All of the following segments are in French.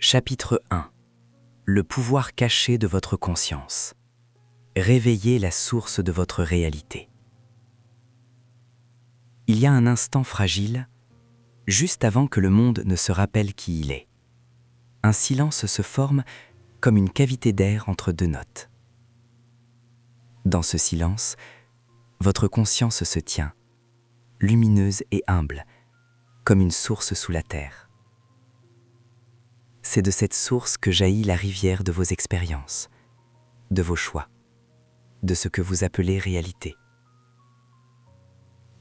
Chapitre 1. Le pouvoir caché de votre conscience. Réveillez la source de votre réalité. Il y a un instant fragile, juste avant que le monde ne se rappelle qui il est. Un silence se forme comme une cavité d'air entre deux notes. Dans ce silence, votre conscience se tient, lumineuse et humble, comme une source sous la terre. C'est de cette source que jaillit la rivière de vos expériences, de vos choix, de ce que vous appelez réalité.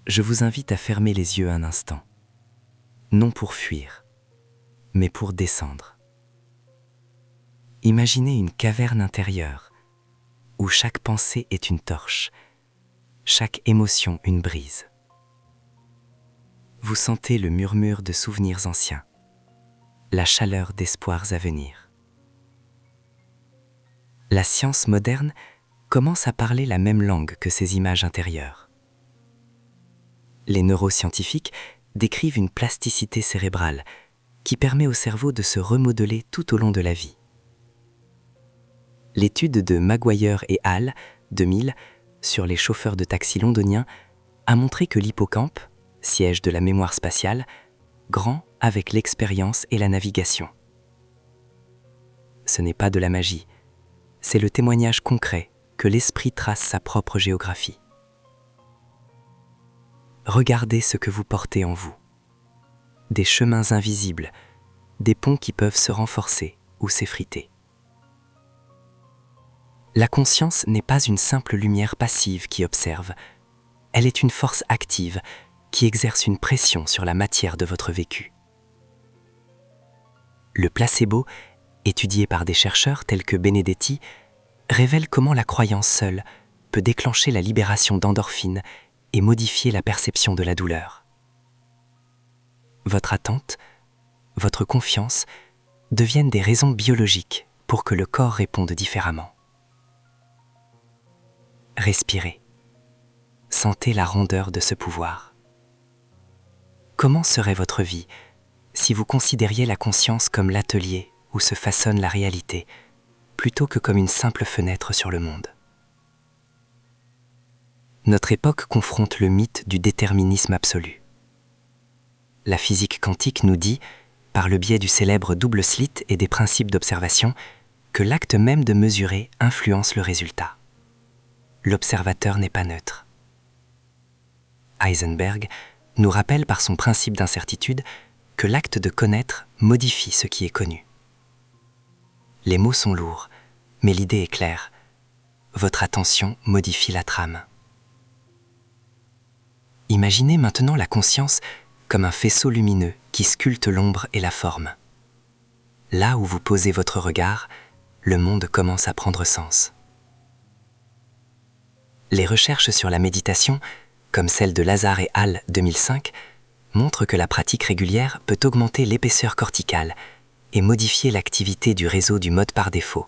Je vous invite à fermer les yeux un instant, non pour fuir, mais pour descendre. Imaginez une caverne intérieure, où chaque pensée est une torche, chaque émotion une brise. Vous sentez le murmure de souvenirs anciens, la chaleur d'espoirs à venir. La science moderne commence à parler la même langue que ces images intérieures. Les neuroscientifiques décrivent une plasticité cérébrale qui permet au cerveau de se remodeler tout au long de la vie. L'étude de Maguire et al. 2000 sur les chauffeurs de taxi londoniens a montré que l'hippocampe, siège de la mémoire spatiale, grand avec l'expérience et la navigation. Ce n'est pas de la magie, c'est le témoignage concret que l'esprit trace sa propre géographie. Regardez ce que vous portez en vous. Des chemins invisibles, des ponts qui peuvent se renforcer ou s'effriter. La conscience n'est pas une simple lumière passive qui observe, elle est une force active qui exerce une pression sur la matière de votre vécu. Le placebo, étudié par des chercheurs tels que Benedetti, révèle comment la croyance seule peut déclencher la libération d'endorphines et modifier la perception de la douleur. Votre attente, votre confiance deviennent des raisons biologiques pour que le corps réponde différemment. Respirez. Sentez la rondeur de ce pouvoir. Comment serait votre vie si vous considériez la conscience comme l'atelier où se façonne la réalité, plutôt que comme une simple fenêtre sur le monde? Notre époque confronte le mythe du déterminisme absolu. La physique quantique nous dit, par le biais du célèbre double slit et des principes d'observation, que l'acte même de mesurer influence le résultat. L'observateur n'est pas neutre. Heisenberg nous rappelle par son principe d'incertitude que l'acte de connaître modifie ce qui est connu. Les mots sont lourds, mais l'idée est claire. Votre attention modifie la trame. Imaginez maintenant la conscience comme un faisceau lumineux qui sculpte l'ombre et la forme. Là où vous posez votre regard, le monde commence à prendre sens. Les recherches sur la méditation, comme celle de Lazar et al. 2005, montrent que la pratique régulière peut augmenter l'épaisseur corticale et modifier l'activité du réseau du mode par défaut,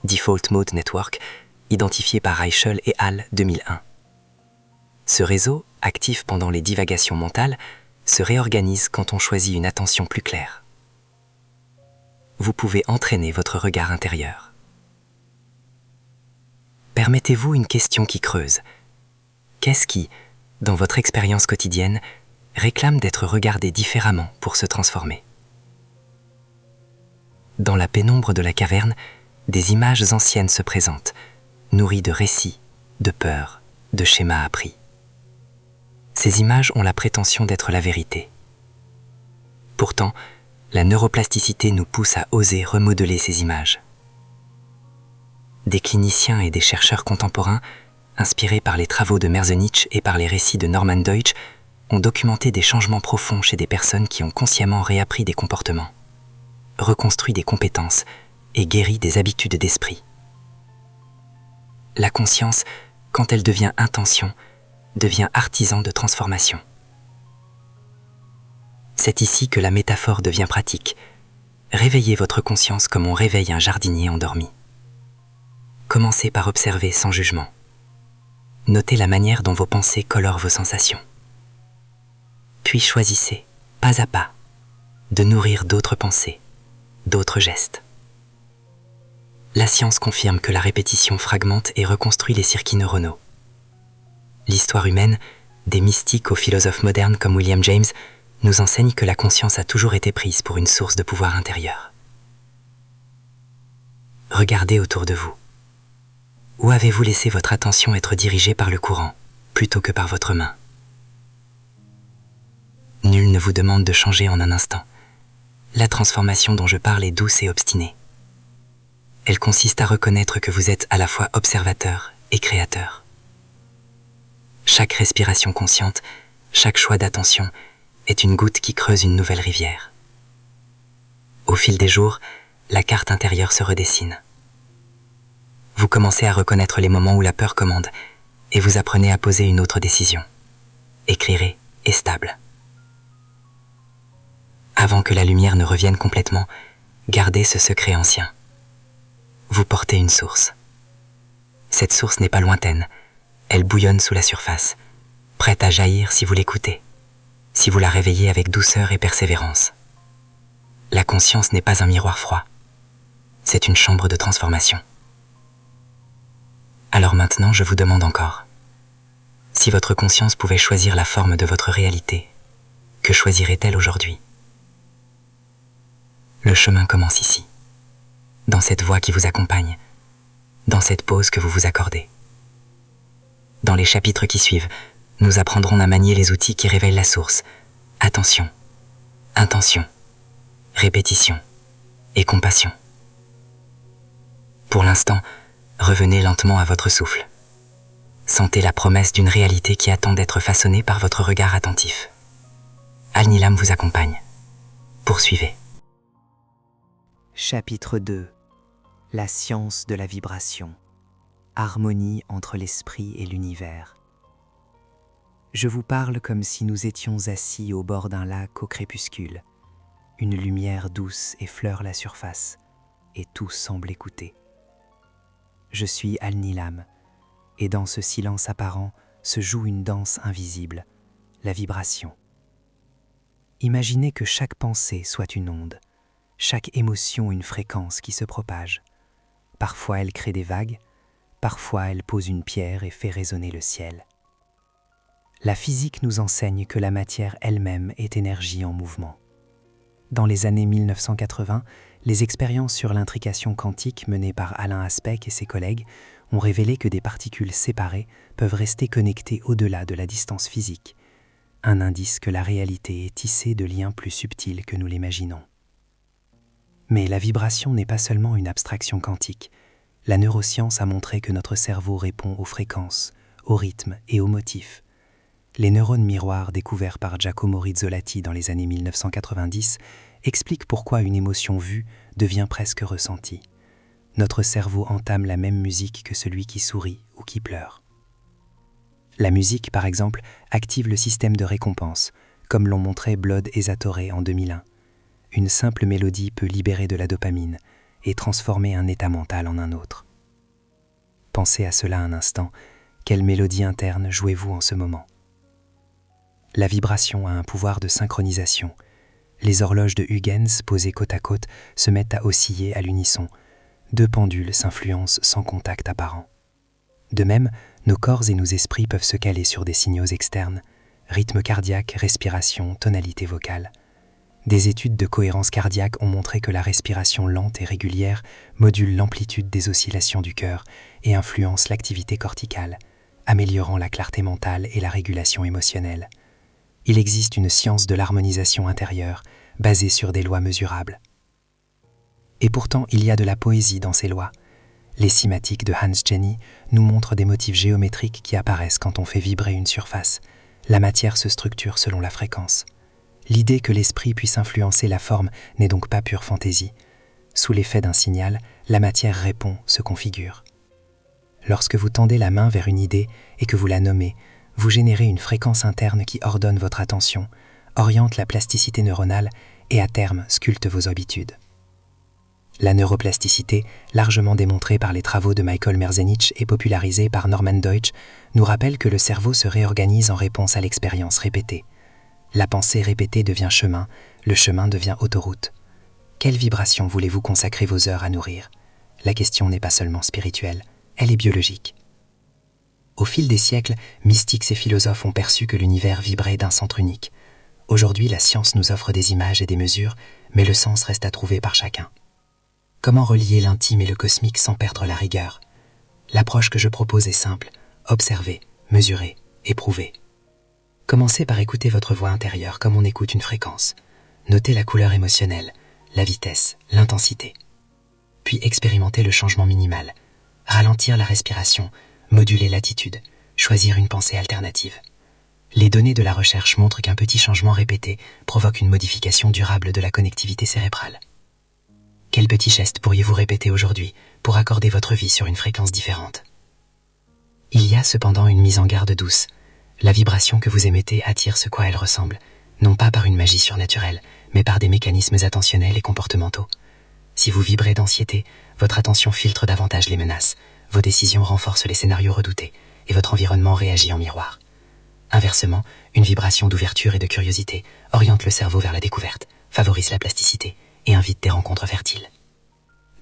Default Mode Network, identifié par Reichel et al. 2001. Ce réseau, actif pendant les divagations mentales, se réorganise quand on choisit une attention plus claire. Vous pouvez entraîner votre regard intérieur. Permettez-vous une question qui creuse. Qu'est-ce qui, dans votre expérience quotidienne, réclame d'être regardé différemment pour se transformer? Dans la pénombre de la caverne, des images anciennes se présentent, nourries de récits, de peurs, de schémas appris. Ces images ont la prétention d'être la vérité. Pourtant, la neuroplasticité nous pousse à oser remodeler ces images. Des cliniciens et des chercheurs contemporains, inspirés par les travaux de Merzenich et par les récits de Norman Deutsch, ont documenté des changements profonds chez des personnes qui ont consciemment réappris des comportements, reconstruit des compétences et guéri des habitudes d'esprit. La conscience, quand elle devient intention, devient artisan de transformation. C'est ici que la métaphore devient pratique. Réveillez votre conscience comme on réveille un jardinier endormi. Commencez par observer sans jugement. Notez la manière dont vos pensées colorent vos sensations. Puis choisissez, pas à pas, de nourrir d'autres pensées, d'autres gestes. La science confirme que la répétition fragmente et reconstruit les circuits neuronaux. L'histoire humaine, des mystiques aux philosophes modernes comme William James, nous enseigne que la conscience a toujours été prise pour une source de pouvoir intérieur. Regardez autour de vous. Où avez-vous laissé votre attention être dirigée par le courant, plutôt que par votre main? Nul ne vous demande de changer en un instant. La transformation dont je parle est douce et obstinée. Elle consiste à reconnaître que vous êtes à la fois observateur et créateur. Chaque respiration consciente, chaque choix d'attention est une goutte qui creuse une nouvelle rivière. Au fil des jours, la carte intérieure se redessine. Vous commencez à reconnaître les moments où la peur commande et vous apprenez à poser une autre décision. Éclairée et stable. Avant que la lumière ne revienne complètement, gardez ce secret ancien. Vous portez une source. Cette source n'est pas lointaine, elle bouillonne sous la surface, prête à jaillir si vous l'écoutez, si vous la réveillez avec douceur et persévérance. La conscience n'est pas un miroir froid, c'est une chambre de transformation. Alors maintenant, je vous demande encore, si votre conscience pouvait choisir la forme de votre réalité, que choisirait-elle aujourd'hui? Le chemin commence ici, dans cette voie qui vous accompagne, dans cette pause que vous vous accordez. Dans les chapitres qui suivent, nous apprendrons à manier les outils qui révèlent la source. Attention, intention, répétition et compassion. Pour l'instant, revenez lentement à votre souffle. Sentez la promesse d'une réalité qui attend d'être façonnée par votre regard attentif. Al-Nilam vous accompagne. Poursuivez. Chapitre 2. La science de la vibration. Harmonie entre l'esprit et l'univers. Je vous parle comme si nous étions assis au bord d'un lac au crépuscule. Une lumière douce effleure la surface, et tout semble écouter. Je suis Al-Nilam, et dans ce silence apparent se joue une danse invisible, la vibration. Imaginez que chaque pensée soit une onde, chaque émotion une fréquence qui se propage. Parfois elle crée des vagues, parfois elle pose une pierre et fait résonner le ciel. La physique nous enseigne que la matière elle-même est énergie en mouvement. Dans les années 1980, les expériences sur l'intrication quantique menées par Alain Aspect et ses collègues ont révélé que des particules séparées peuvent rester connectées au-delà de la distance physique, un indice que la réalité est tissée de liens plus subtils que nous l'imaginons. Mais la vibration n'est pas seulement une abstraction quantique. La neuroscience a montré que notre cerveau répond aux fréquences, aux rythmes et aux motifs. Les neurones miroirs découverts par Giacomo Rizzolatti dans les années 1990 expliquent pourquoi une émotion vue devient presque ressentie. Notre cerveau entame la même musique que celui qui sourit ou qui pleure. La musique, par exemple, active le système de récompense, comme l'ont montré Blood et Zatorre en 2001. Une simple mélodie peut libérer de la dopamine et transformer un état mental en un autre. Pensez à cela un instant. Quelle mélodie interne jouez-vous en ce moment? La vibration a un pouvoir de synchronisation. Les horloges de Huygens, posées côte à côte, se mettent à osciller à l'unisson. Deux pendules s'influencent sans contact apparent. De même, nos corps et nos esprits peuvent se caler sur des signaux externes, rythme cardiaque, respiration, tonalité vocale. Des études de cohérence cardiaque ont montré que la respiration lente et régulière module l'amplitude des oscillations du cœur et influence l'activité corticale, améliorant la clarté mentale et la régulation émotionnelle. Il existe une science de l'harmonisation intérieure, basée sur des lois mesurables. Et pourtant, il y a de la poésie dans ces lois. Les cymatiques de Hans Jenny nous montrent des motifs géométriques qui apparaissent quand on fait vibrer une surface. La matière se structure selon la fréquence. L'idée que l'esprit puisse influencer la forme n'est donc pas pure fantaisie. Sous l'effet d'un signal, la matière répond, se configure. Lorsque vous tendez la main vers une idée et que vous la nommez, vous générez une fréquence interne qui ordonne votre attention, oriente la plasticité neuronale et à terme sculpte vos habitudes. La neuroplasticité, largement démontrée par les travaux de Michael Merzenich et popularisée par Norman Deutsch, nous rappelle que le cerveau se réorganise en réponse à l'expérience répétée. La pensée répétée devient chemin, le chemin devient autoroute. Quelle vibration voulez-vous consacrer vos heures à nourrir? La question n'est pas seulement spirituelle, elle est biologique. Au fil des siècles, mystiques et philosophes ont perçu que l'univers vibrait d'un centre unique. Aujourd'hui, la science nous offre des images et des mesures, mais le sens reste à trouver par chacun. Comment relier l'intime et le cosmique sans perdre la rigueur? L'approche que je propose est simple: observer, mesurer, éprouver. Commencez par écouter votre voix intérieure comme on écoute une fréquence. Notez la couleur émotionnelle, la vitesse, l'intensité. Puis expérimentez le changement minimal. Ralentir la respiration, moduler l'attitude, choisir une pensée alternative. Les données de la recherche montrent qu'un petit changement répété provoque une modification durable de la connectivité cérébrale. Quel petit geste pourriez-vous répéter aujourd'hui pour accorder votre vie sur une fréquence différente? Il y a cependant une mise en garde douce. La vibration que vous émettez attire ce quoi elle ressemble, non pas par une magie surnaturelle, mais par des mécanismes attentionnels et comportementaux. Si vous vibrez d'anxiété, votre attention filtre davantage les menaces, vos décisions renforcent les scénarios redoutés, et votre environnement réagit en miroir. Inversement, une vibration d'ouverture et de curiosité oriente le cerveau vers la découverte, favorise la plasticité et invite des rencontres fertiles.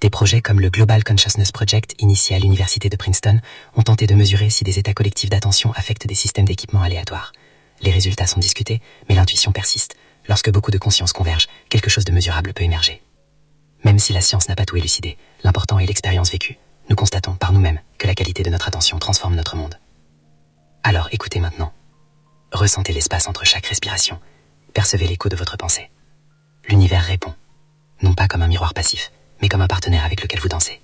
Des projets comme le Global Consciousness Project, initié à l'université de Princeton, ont tenté de mesurer si des états collectifs d'attention affectent des systèmes d'équipement aléatoires. Les résultats sont discutés, mais l'intuition persiste. Lorsque beaucoup de consciences convergent, quelque chose de mesurable peut émerger. Même si la science n'a pas tout élucidé, l'important est l'expérience vécue. Nous constatons par nous-mêmes que la qualité de notre attention transforme notre monde. Alors écoutez maintenant. Ressentez l'espace entre chaque respiration. Percevez l'écho de votre pensée. L'univers répond, non pas comme un miroir passif, mais comme un partenaire avec lequel vous dansez.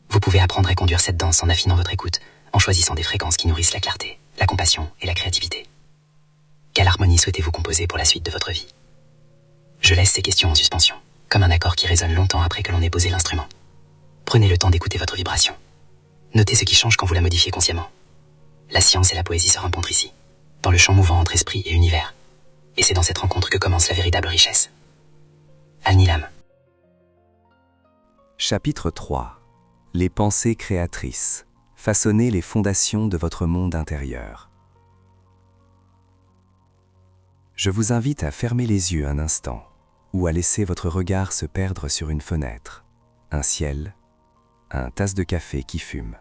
Vous pouvez apprendre et conduire cette danse en affinant votre écoute, en choisissant des fréquences qui nourrissent la clarté, la compassion et la créativité. Quelle harmonie souhaitez-vous composer pour la suite de votre vie? Je laisse ces questions en suspension, comme un accord qui résonne longtemps après que l'on ait posé l'instrument. Prenez le temps d'écouter votre vibration. Notez ce qui change quand vous la modifiez consciemment. La science et la poésie se rencontrent ici, dans le champ mouvant entre esprit et univers. Et c'est dans cette rencontre que commence la véritable richesse. Al-Nilam. Chapitre 3. Les pensées créatrices. Façonnez les fondations de votre monde intérieur. Je vous invite à fermer les yeux un instant, ou à laisser votre regard se perdre sur une fenêtre, un ciel, un tasse de café qui fume.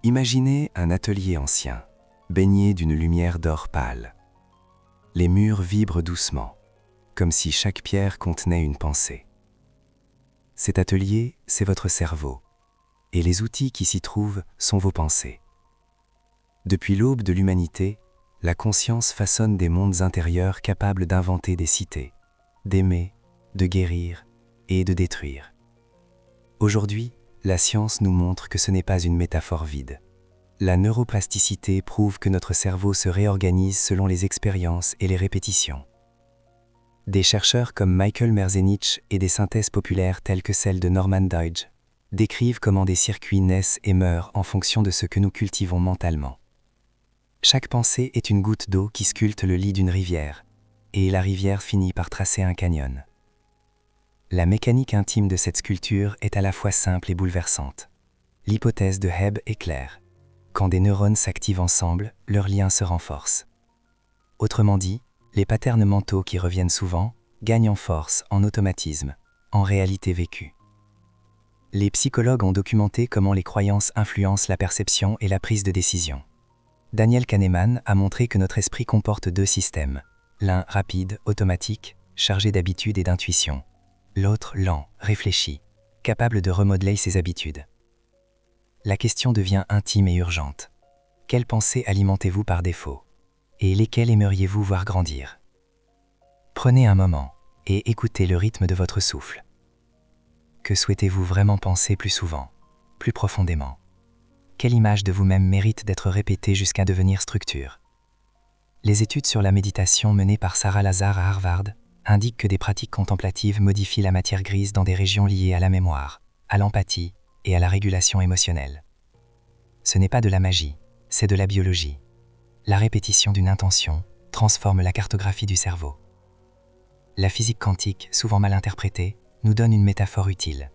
Imaginez un atelier ancien, baigné d'une lumière d'or pâle. Les murs vibrent doucement, comme si chaque pierre contenait une pensée. Cet atelier, c'est votre cerveau, et les outils qui s'y trouvent sont vos pensées. Depuis l'aube de l'humanité, la conscience façonne des mondes intérieurs capables d'inventer des cités, d'aimer, de guérir et de détruire. Aujourd'hui, la science nous montre que ce n'est pas une métaphore vide. La neuroplasticité prouve que notre cerveau se réorganise selon les expériences et les répétitions. Des chercheurs comme Michael Merzenich et des synthèses populaires telles que celle de Norman Doidge décrivent comment des circuits naissent et meurent en fonction de ce que nous cultivons mentalement. Chaque pensée est une goutte d'eau qui sculpte le lit d'une rivière, et la rivière finit par tracer un canyon. La mécanique intime de cette sculpture est à la fois simple et bouleversante. L'hypothèse de Hebb est claire. Quand des neurones s'activent ensemble, leur lien se renforce. Autrement dit, les patterns mentaux qui reviennent souvent gagnent en force, en automatisme, en réalité vécue. Les psychologues ont documenté comment les croyances influencent la perception et la prise de décision. Daniel Kahneman a montré que notre esprit comporte deux systèmes, l'un rapide, automatique, chargé d'habitudes et d'intuition, l'autre lent, réfléchi, capable de remodeler ses habitudes. La question devient intime et urgente. Quelles pensées alimentez-vous par défaut? Et lesquelles aimeriez-vous voir grandir? Prenez un moment et écoutez le rythme de votre souffle. Que souhaitez-vous vraiment penser plus souvent, plus profondément? Quelle image de vous-même mérite d'être répétée jusqu'à devenir structure? Les études sur la méditation menées par Sarah Lazar à Harvard indiquent que des pratiques contemplatives modifient la matière grise dans des régions liées à la mémoire, à l'empathie et à la régulation émotionnelle. Ce n'est pas de la magie, c'est de la biologie. La répétition d'une intention transforme la cartographie du cerveau. La physique quantique, souvent mal interprétée, nous donne une métaphore utile.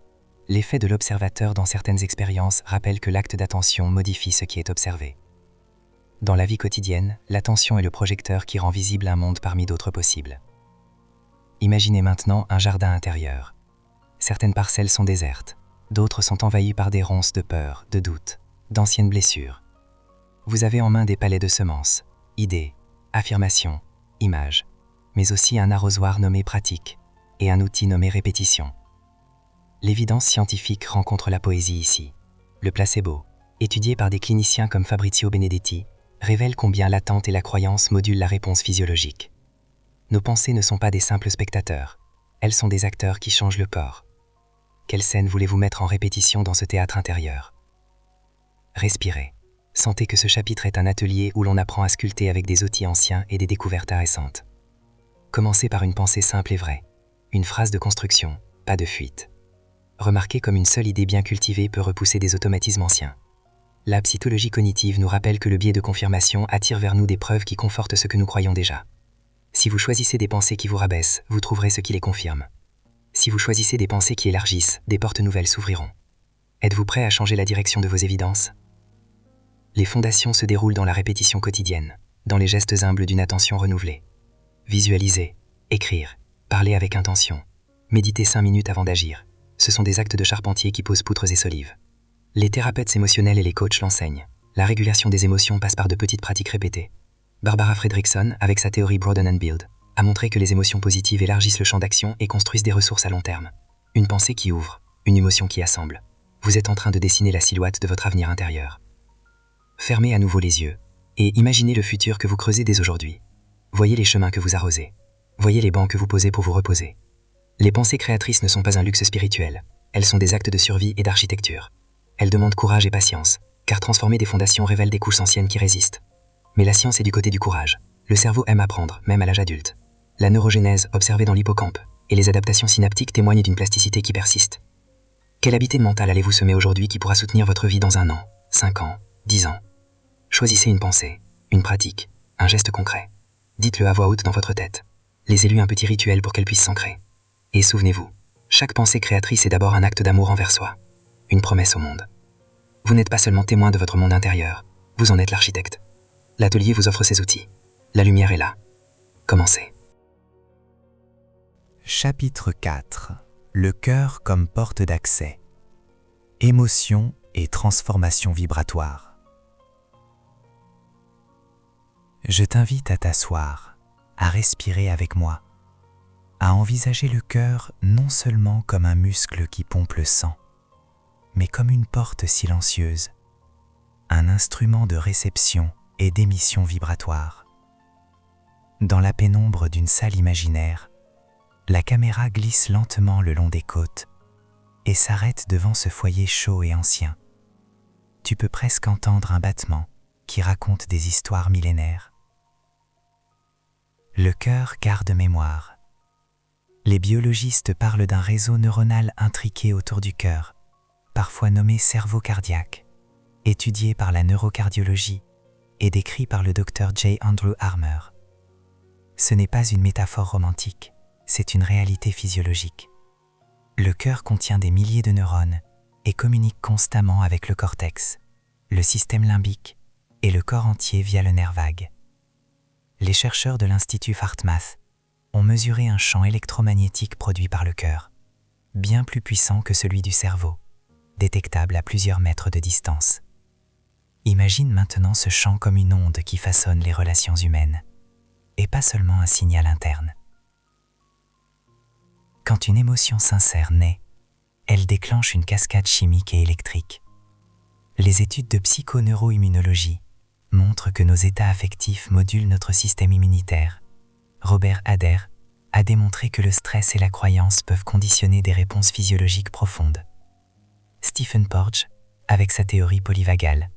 L'effet de l'observateur dans certaines expériences rappelle que l'acte d'attention modifie ce qui est observé. Dans la vie quotidienne, l'attention est le projecteur qui rend visible un monde parmi d'autres possibles. Imaginez maintenant un jardin intérieur. Certaines parcelles sont désertes, d'autres sont envahies par des ronces de peur, de doute, d'anciennes blessures. Vous avez en main des palets de semences, idées, affirmations, images, mais aussi un arrosoir nommé pratique et un outil nommé répétition. L'évidence scientifique rencontre la poésie ici. Le placebo, étudié par des cliniciens comme Fabrizio Benedetti, révèle combien l'attente et la croyance modulent la réponse physiologique. Nos pensées ne sont pas des simples spectateurs, elles sont des acteurs qui changent le corps. Quelle scène voulez-vous mettre en répétition dans ce théâtre intérieur? Respirez. Sentez que ce chapitre est un atelier où l'on apprend à sculpter avec des outils anciens et des découvertes récentes. Commencez par une pensée simple et vraie. Une phrase de construction, pas de fuite. Remarquez comme une seule idée bien cultivée peut repousser des automatismes anciens. La psychologie cognitive nous rappelle que le biais de confirmation attire vers nous des preuves qui confortent ce que nous croyons déjà. Si vous choisissez des pensées qui vous rabaissent, vous trouverez ce qui les confirme. Si vous choisissez des pensées qui élargissent, des portes nouvelles s'ouvriront. Êtes-vous prêt à changer la direction de vos évidences? Les fondations se déroulent dans la répétition quotidienne, dans les gestes humbles d'une attention renouvelée. Visualiser, écrire, parler avec intention, méditer 5 minutes avant d'agir. Ce sont des actes de charpentier qui posent poutres et solives. Les thérapeutes émotionnels et les coachs l'enseignent. La régulation des émotions passe par de petites pratiques répétées. Barbara Fredrickson, avec sa théorie Broaden and Build, a montré que les émotions positives élargissent le champ d'action et construisent des ressources à long terme. Une pensée qui ouvre, une émotion qui assemble. Vous êtes en train de dessiner la silhouette de votre avenir intérieur. Fermez à nouveau les yeux et imaginez le futur que vous creusez dès aujourd'hui. Voyez les chemins que vous arrosez. Voyez les bancs que vous posez pour vous reposer. Les pensées créatrices ne sont pas un luxe spirituel. Elles sont des actes de survie et d'architecture. Elles demandent courage et patience, car transformer des fondations révèle des couches anciennes qui résistent. Mais la science est du côté du courage. Le cerveau aime apprendre, même à l'âge adulte. La neurogénèse observée dans l'hippocampe et les adaptations synaptiques témoignent d'une plasticité qui persiste. Quelle habitude mentale allez-vous semer aujourd'hui qui pourra soutenir votre vie dans 1 an, 5 ans, 10 ans? Choisissez une pensée, une pratique, un geste concret. Dites-le à voix haute dans votre tête. Laissez-lui un petit rituel pour qu'elle puisse s'ancrer. Et souvenez-vous, chaque pensée créatrice est d'abord un acte d'amour envers soi, une promesse au monde. Vous n'êtes pas seulement témoin de votre monde intérieur, vous en êtes l'architecte. L'atelier vous offre ses outils. La lumière est là. Commencez. Chapitre 4. Le cœur comme porte d'accès. Émotion et transformation vibratoire. Je t'invite à t'asseoir, à respirer avec moi, à envisager le cœur non seulement comme un muscle qui pompe le sang, mais comme une porte silencieuse, un instrument de réception et d'émission vibratoire. Dans la pénombre d'une salle imaginaire, la caméra glisse lentement le long des côtes et s'arrête devant ce foyer chaud et ancien. Tu peux presque entendre un battement qui raconte des histoires millénaires. Le cœur garde mémoire. Les biologistes parlent d'un réseau neuronal intriqué autour du cœur, parfois nommé cerveau cardiaque, étudié par la neurocardiologie et décrit par le Dr J. Andrew Armour. Ce n'est pas une métaphore romantique, c'est une réalité physiologique. Le cœur contient des milliers de neurones et communique constamment avec le cortex, le système limbique et le corps entier via le nerf vague. Les chercheurs de l'Institut HeartMath ont mesuré un champ électromagnétique produit par le cœur, bien plus puissant que celui du cerveau, détectable à plusieurs mètres de distance. Imagine maintenant ce champ comme une onde qui façonne les relations humaines, et pas seulement un signal interne. Quand une émotion sincère naît, elle déclenche une cascade chimique et électrique. Les études de psychoneuroimmunologie montrent que nos états affectifs modulent notre système immunitaire. Robert Adair a démontré que le stress et la croyance peuvent conditionner des réponses physiologiques profondes. Stephen Porges, avec sa théorie polyvagale,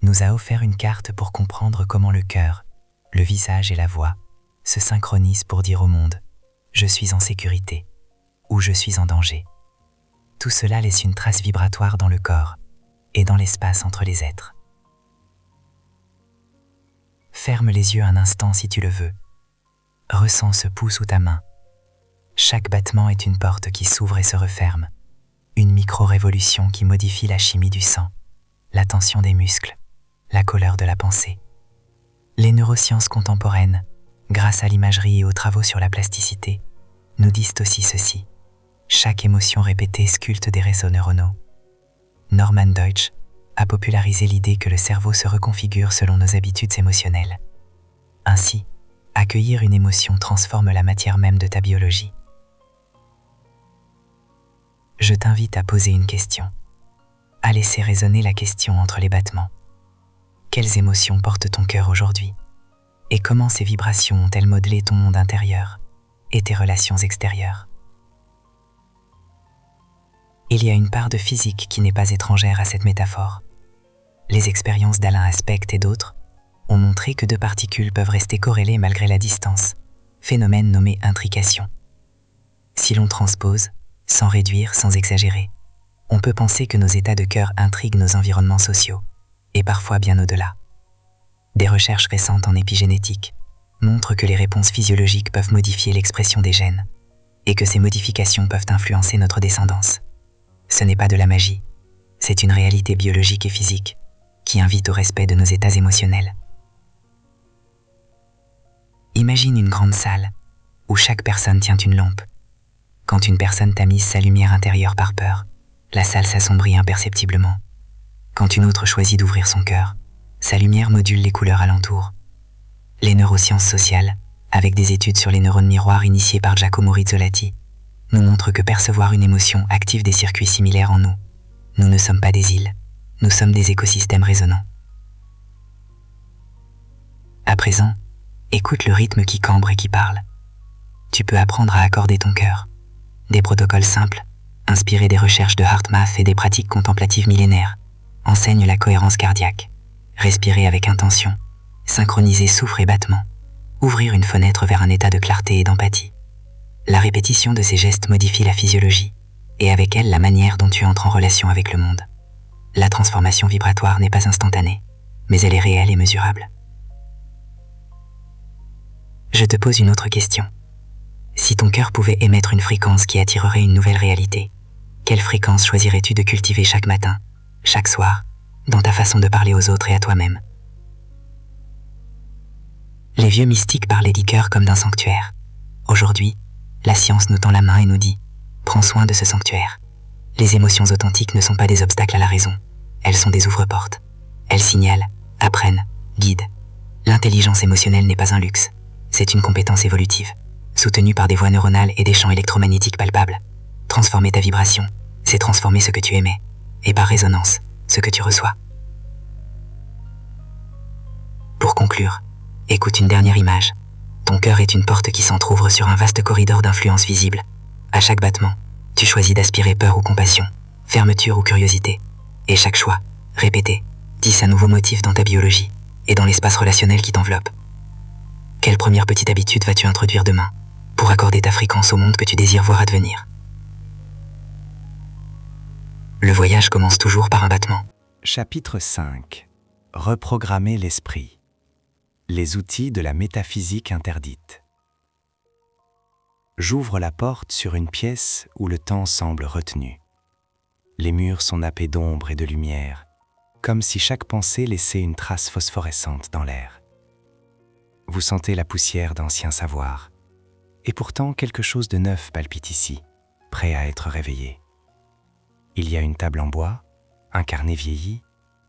nous a offert une carte pour comprendre comment le cœur, le visage et la voix se synchronisent pour dire au monde « Je suis en sécurité » ou « Je suis en danger ». Tout cela laisse une trace vibratoire dans le corps et dans l'espace entre les êtres. Ferme les yeux un instant si tu le veux. Ressens ce pouls sous ta main. Chaque battement est une porte qui s'ouvre et se referme, une micro-révolution qui modifie la chimie du sang, la tension des muscles, la couleur de la pensée. Les neurosciences contemporaines, grâce à l'imagerie et aux travaux sur la plasticité, nous disent aussi ceci. Chaque émotion répétée sculpte des réseaux neuronaux. Norman Deutsch a popularisé l'idée que le cerveau se reconfigure selon nos habitudes émotionnelles. Ainsi, accueillir une émotion transforme la matière même de ta biologie. Je t'invite à poser une question, à laisser résonner la question entre les battements. Quelles émotions porte ton cœur aujourd'hui? Et comment ces vibrations ont-elles modelé ton monde intérieur et tes relations extérieures? Il y a une part de physique qui n'est pas étrangère à cette métaphore. Les expériences d'Alain Aspect et d'autres ont montré que deux particules peuvent rester corrélées malgré la distance, phénomène nommé intrication. Si l'on transpose, sans réduire, sans exagérer, on peut penser que nos états de cœur intriguent nos environnements sociaux, et parfois bien au-delà. Des recherches récentes en épigénétique montrent que les réponses physiologiques peuvent modifier l'expression des gènes, et que ces modifications peuvent influencer notre descendance. Ce n'est pas de la magie, c'est une réalité biologique et physique qui invite au respect de nos états émotionnels. Imagine une grande salle où chaque personne tient une lampe. Quand une personne tamise sa lumière intérieure par peur, la salle s'assombrit imperceptiblement. Quand une autre choisit d'ouvrir son cœur, sa lumière module les couleurs alentour. Les neurosciences sociales, avec des études sur les neurones miroirs initiées par Giacomo Rizzolatti, nous montrent que percevoir une émotion active des circuits similaires en nous. Nous ne sommes pas des îles, nous sommes des écosystèmes résonnants. À présent, écoute le rythme qui cambre et qui parle. Tu peux apprendre à accorder ton cœur. Des protocoles simples, inspirés des recherches de HeartMath et des pratiques contemplatives millénaires, enseignent la cohérence cardiaque, respirer avec intention, synchroniser souffle et battement, ouvrir une fenêtre vers un état de clarté et d'empathie. La répétition de ces gestes modifie la physiologie, et avec elle la manière dont tu entres en relation avec le monde. La transformation vibratoire n'est pas instantanée, mais elle est réelle et mesurable. Je te pose une autre question. Si ton cœur pouvait émettre une fréquence qui attirerait une nouvelle réalité, quelle fréquence choisirais-tu de cultiver chaque matin, chaque soir, dans ta façon de parler aux autres et à toi-même? Les vieux mystiques parlaient du cœur comme d'un sanctuaire. Aujourd'hui, la science nous tend la main et nous dit « Prends soin de ce sanctuaire ». Les émotions authentiques ne sont pas des obstacles à la raison, elles sont des ouvre-portes. Elles signalent, apprennent, guident. L'intelligence émotionnelle n'est pas un luxe, c'est une compétence évolutive, soutenue par des voies neuronales et des champs électromagnétiques palpables. Transformer ta vibration, c'est transformer ce que tu émets, et par résonance, ce que tu reçois. Pour conclure, écoute une dernière image. Ton cœur est une porte qui s'entr'ouvre sur un vaste corridor d'influence visible. À chaque battement, tu choisis d'aspirer peur ou compassion, fermeture ou curiosité. Et chaque choix, répété, tisse un nouveau motif dans ta biologie et dans l'espace relationnel qui t'enveloppe. Quelle première petite habitude vas-tu introduire demain pour accorder ta fréquence au monde que tu désires voir advenir? Le voyage commence toujours par un battement. Chapitre 5. Reprogrammer l'esprit. Les outils de la métaphysique interdite. J'ouvre la porte sur une pièce où le temps semble retenu. Les murs sont nappés d'ombre et de lumière, comme si chaque pensée laissait une trace phosphorescente dans l'air. Vous sentez la poussière d'anciens savoirs, et pourtant quelque chose de neuf palpite ici, prêt à être réveillé. Il y a une table en bois, un carnet vieilli,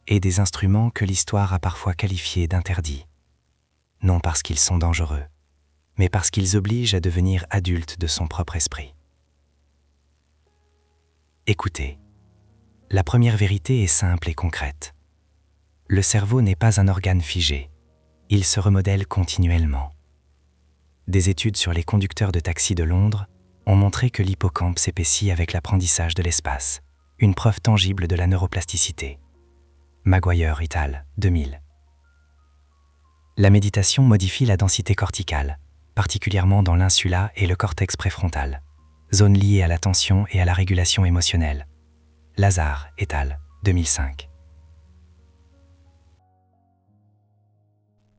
et des instruments que l'histoire a parfois qualifiés d'interdits. Non parce qu'ils sont dangereux, mais parce qu'ils obligent à devenir adulte de son propre esprit. Écoutez, la première vérité est simple et concrète. Le cerveau n'est pas un organe figé, il se remodèle continuellement. Des études sur les conducteurs de taxi de Londres ont montré que l'hippocampe s'épaissit avec l'apprentissage de l'espace, une preuve tangible de la neuroplasticité. Maguire et al., 2000. La méditation modifie la densité corticale, particulièrement dans l'insula et le cortex préfrontal, zone liée à l'attention et à la régulation émotionnelle. Lazare et al., 2005.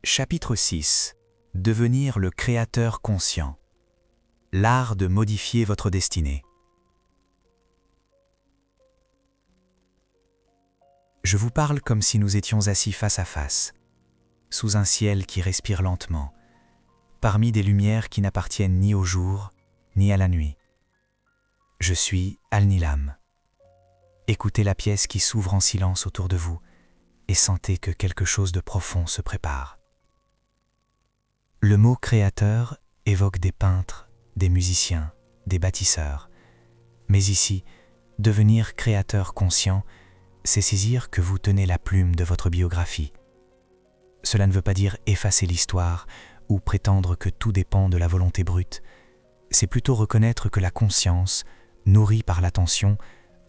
Chapitre 6. Devenir le créateur conscient. L'art de modifier votre destinée. Je vous parle comme si nous étions assis face à face, sous un ciel qui respire lentement, parmi des lumières qui n'appartiennent ni au jour, ni à la nuit. Je suis Al-Nilam. Écoutez la pièce qui s'ouvre en silence autour de vous et sentez que quelque chose de profond se prépare. Le mot créateur évoque des peintres, des musiciens, des bâtisseurs. Mais ici, devenir créateur conscient, c'est saisir que vous tenez la plume de votre biographie. Cela ne veut pas dire effacer l'histoire ou prétendre que tout dépend de la volonté brute. C'est plutôt reconnaître que la conscience, nourrie par l'attention,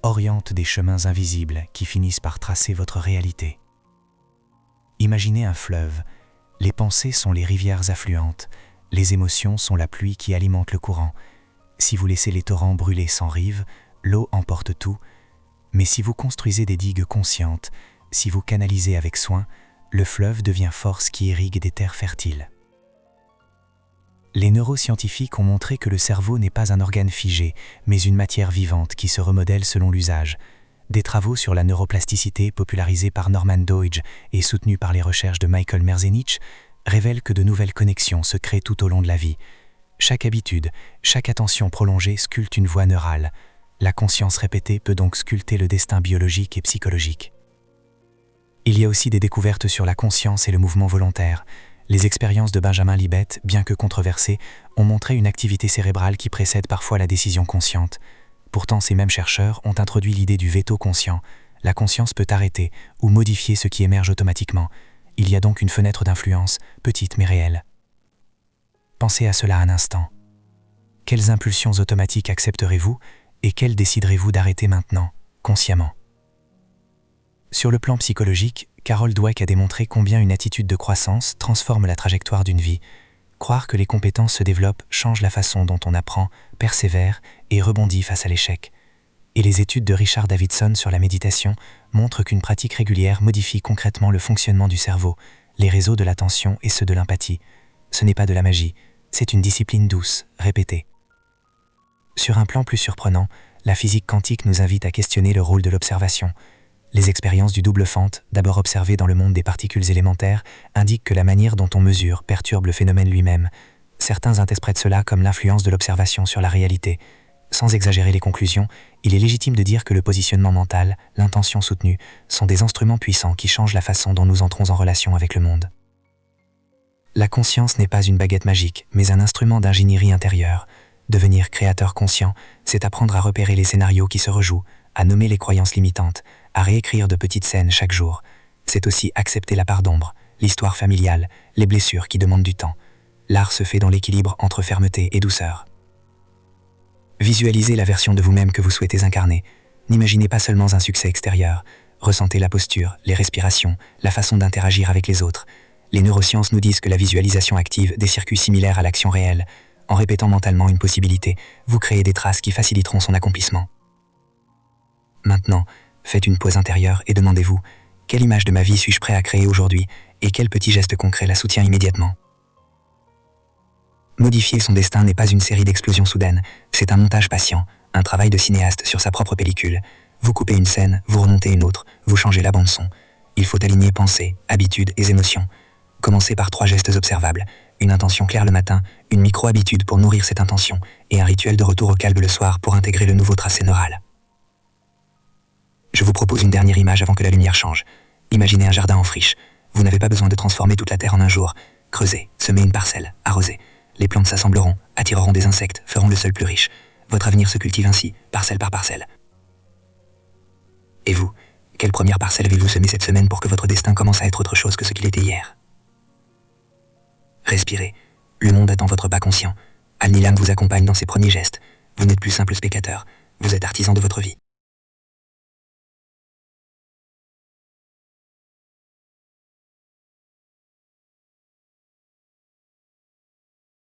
oriente des chemins invisibles qui finissent par tracer votre réalité. Imaginez un fleuve. Les pensées sont les rivières affluentes, les émotions sont la pluie qui alimente le courant. Si vous laissez les torrents brûler sans rive, l'eau emporte tout. Mais si vous construisez des digues conscientes, si vous canalisez avec soin, le fleuve devient force qui irrigue des terres fertiles. Les neuroscientifiques ont montré que le cerveau n'est pas un organe figé, mais une matière vivante qui se remodèle selon l'usage. Des travaux sur la neuroplasticité popularisés par Norman Doidge et soutenus par les recherches de Michael Merzenich révèlent que de nouvelles connexions se créent tout au long de la vie. Chaque habitude, chaque attention prolongée sculpte une voie neurale. La conscience répétée peut donc sculpter le destin biologique et psychologique. Il y a aussi des découvertes sur la conscience et le mouvement volontaire. Les expériences de Benjamin Libet, bien que controversées, ont montré une activité cérébrale qui précède parfois la décision consciente. Pourtant, ces mêmes chercheurs ont introduit l'idée du veto conscient. La conscience peut arrêter ou modifier ce qui émerge automatiquement. Il y a donc une fenêtre d'influence, petite mais réelle. Pensez à cela un instant. Quelles impulsions automatiques accepterez-vous et quelles déciderez-vous d'arrêter maintenant, consciemment? Sur le plan psychologique, Carol Dweck a démontré combien une attitude de croissance transforme la trajectoire d'une vie. Croire que les compétences se développent change la façon dont on apprend, persévère et rebondit face à l'échec. Et les études de Richard Davidson sur la méditation montrent qu'une pratique régulière modifie concrètement le fonctionnement du cerveau, les réseaux de l'attention et ceux de l'empathie. Ce n'est pas de la magie, c'est une discipline douce, répétée. Sur un plan plus surprenant, la physique quantique nous invite à questionner le rôle de l'observation. Les expériences du double fente, d'abord observées dans le monde des particules élémentaires, indiquent que la manière dont on mesure perturbe le phénomène lui-même. Certains interprètent cela comme l'influence de l'observation sur la réalité. Sans exagérer les conclusions, il est légitime de dire que le positionnement mental, l'intention soutenue, sont des instruments puissants qui changent la façon dont nous entrons en relation avec le monde. La conscience n'est pas une baguette magique, mais un instrument d'ingénierie intérieure. Devenir créateur conscient, c'est apprendre à repérer les scénarios qui se rejouent, à nommer les croyances limitantes, à réécrire de petites scènes chaque jour. C'est aussi accepter la part d'ombre, l'histoire familiale, les blessures qui demandent du temps. L'art se fait dans l'équilibre entre fermeté et douceur. Visualisez la version de vous-même que vous souhaitez incarner. N'imaginez pas seulement un succès extérieur. Ressentez la posture, les respirations, la façon d'interagir avec les autres. Les neurosciences nous disent que la visualisation active des circuits similaires à l'action réelle. En répétant mentalement une possibilité, vous créez des traces qui faciliteront son accomplissement. Maintenant, faites une pause intérieure et demandez-vous « Quelle image de ma vie suis-je prêt à créer aujourd'hui et quel petit geste concret la soutient immédiatement ?» Modifier son destin n'est pas une série d'explosions soudaines, c'est un montage patient, un travail de cinéaste sur sa propre pellicule. Vous coupez une scène, vous remontez une autre, vous changez la bande-son. Il faut aligner pensée, habitudes et émotions. Commencez par 3 gestes observables, une intention claire le matin, une micro-habitude pour nourrir cette intention et un rituel de retour au calme le soir pour intégrer le nouveau tracé neural. Je vous propose une dernière image avant que la lumière change. Imaginez un jardin en friche. Vous n'avez pas besoin de transformer toute la terre en un jour. Creusez, semez une parcelle, arrosez. Les plantes s'assembleront, attireront des insectes, feront le sol plus riche. Votre avenir se cultive ainsi, parcelle par parcelle. Et vous, quelle première parcelle avez-vous semée cette semaine pour que votre destin commence à être autre chose que ce qu'il était hier? Respirez. Le monde attend votre pas conscient. Al-Nilam vous accompagne dans ses premiers gestes. Vous n'êtes plus simple spectateur. Vous êtes artisan de votre vie.